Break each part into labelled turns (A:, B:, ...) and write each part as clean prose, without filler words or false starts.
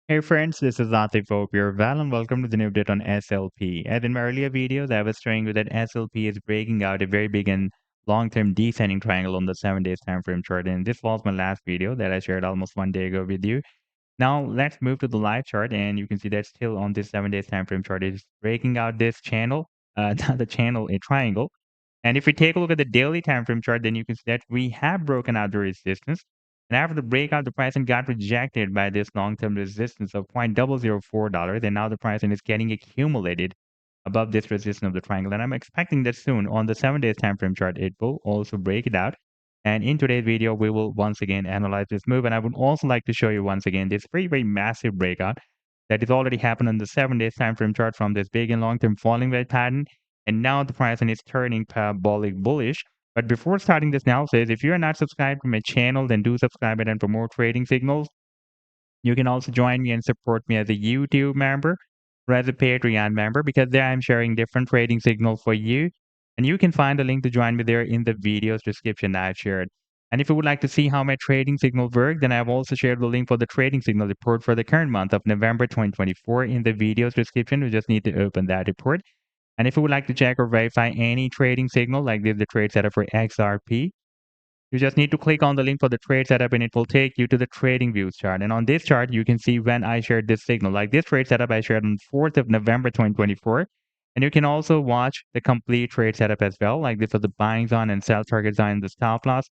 A: Hey friends, this is Atif your Val and welcome to the new update on SLP. As in my earlier videos, I was showing you that SLP is breaking out a very big and long-term descending triangle on the 7 days time frame chart. And this was my last video that I shared almost 1 day ago with you. Now let's move to the live chart and you can see that still on this 7 days time frame chart it is breaking out this channel, not the channel, a triangle. And if we take a look at the daily time frame chart, then you can see that we have broken out the resistance. And after the breakout, the pricing got rejected by this long-term resistance of $0.004. And now the pricing is getting accumulated above this resistance of the triangle. And I'm expecting that soon on the 7 days time frame chart, it will also break it out. And in today's video, we will once again analyze this move. And I would also like to show you once again this very, very massive breakout that has already happened on the 7 days time frame chart from this big and long-term falling wedge pattern. And now the pricing is turning parabolic bullish. But before starting this analysis, if you are not subscribed to my channel, then do subscribe it and for more trading signals. You can also join me and support me as a YouTube member or as a Patreon member because there I'm sharing different trading signals for you. And you can find the link to join me there in the video's description I've shared. And if you would like to see how my trading signals work, then I've also shared the link for the trading signal report for the current month of November 2024 in the video's description. You just need to open that report. And if you would like to check or verify any trading signal like this, the trade setup for XRP, you just need to click on the link for the trade setup and it will take you to the TradingView chart. And on this chart, you can see when I shared this signal. Like this trade setup I shared on 4th of November 2024. And you can also watch the complete trade setup as well. Like this was the buying zone and sell target zone, the stop loss.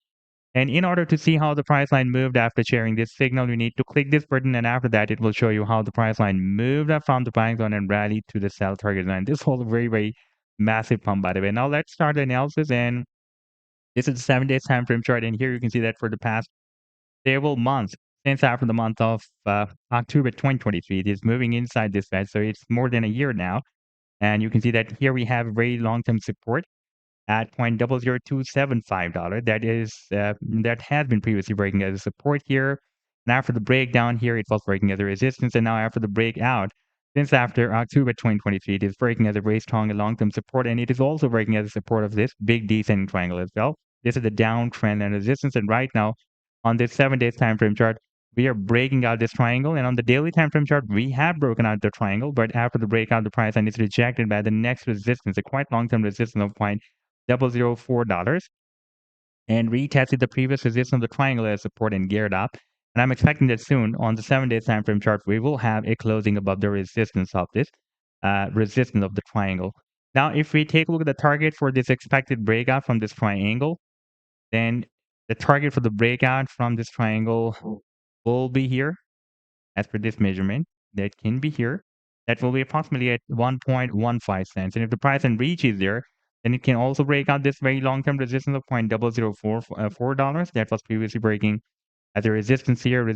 A: And in order to see how the price line moved after sharing this signal, you need to click this button. And after that, it will show you how the price line moved up from the buying zone and rallied to the sell target line. This was a very, very massive pump, by the way. Now let's start the analysis. And this is the 7 days time frame chart. And here you can see that for the past several months, since after the month of October 2023, it is moving inside this wedge. So it's more than a year now. And you can see that here we have a very long-term support at $0.00275. That has been previously breaking as a support here. And after the breakdown here, it was breaking as a resistance. And now after the breakout, since after October 2023, it is breaking as a very strong and long-term support. And it is also breaking as a support of this big descending triangle as well. This is the downtrend and resistance. And right now, on this 7 days time frame chart, we are breaking out this triangle. And on the daily time frame chart, we have broken out the triangle. But after the breakout, the price line is rejected by the next resistance, a quite long-term resistance of $0.004 and retested the previous resistance of the triangle as support and geared up. And I'm expecting that soon on the 7 days time frame chart, we will have a closing above the resistance of this resistance of the triangle. Now, if we take a look at the target for this expected breakout from this triangle, then the target for the breakout from this triangle will be here as per this measurement. That can be here. That will be approximately at 1.15 cents. And if the price and reaches there, then it can also break out this very long-term resistance of $0.0044. That was previously breaking as a resistance here,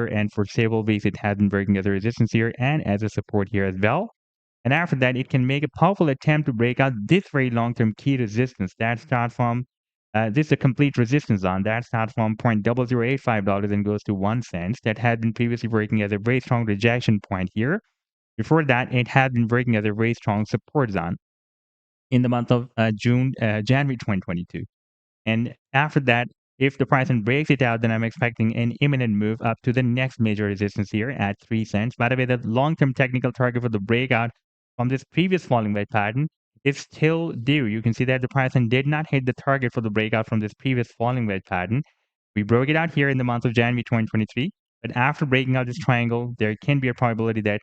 A: and for several weeks it has been breaking as a resistance here and as a support here as well. And after that, it can make a powerful attempt to break out this very long-term key resistance that starts from this is a complete resistance zone that starts from $0.0085 and goes to 1 cent. That had been previously breaking as a very strong rejection point here. Before that, it had been breaking as a very strong support zone in the month of January 2022. And after that, if the price breaks it out, then I'm expecting an imminent move up to the next major resistance here at 3 cents. By the way, the long-term technical target for the breakout from this previous falling wedge pattern is still due. You can see that the price did not hit the target for the breakout from this previous falling wedge pattern. We broke it out here in the month of January 2023. But after breaking out this triangle, there can be a probability that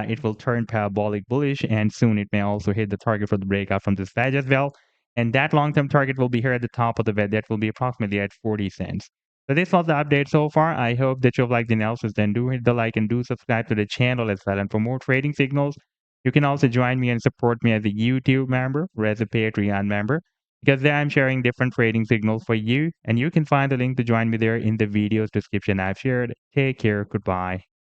A: it will turn parabolic bullish, and soon it may also hit the target for the breakout from this wedge as well. And that long-term target will be here at the top of the wedge. That will be approximately at 40 cents. So this was the update so far. I hope that you've liked the analysis. Then do hit the like and do subscribe to the channel as well. And for more trading signals, you can also join me and support me as a YouTube member or as a Patreon member, because there I'm sharing different trading signals for you. And you can find the link to join me there in the video's description I've shared. Take care. Goodbye.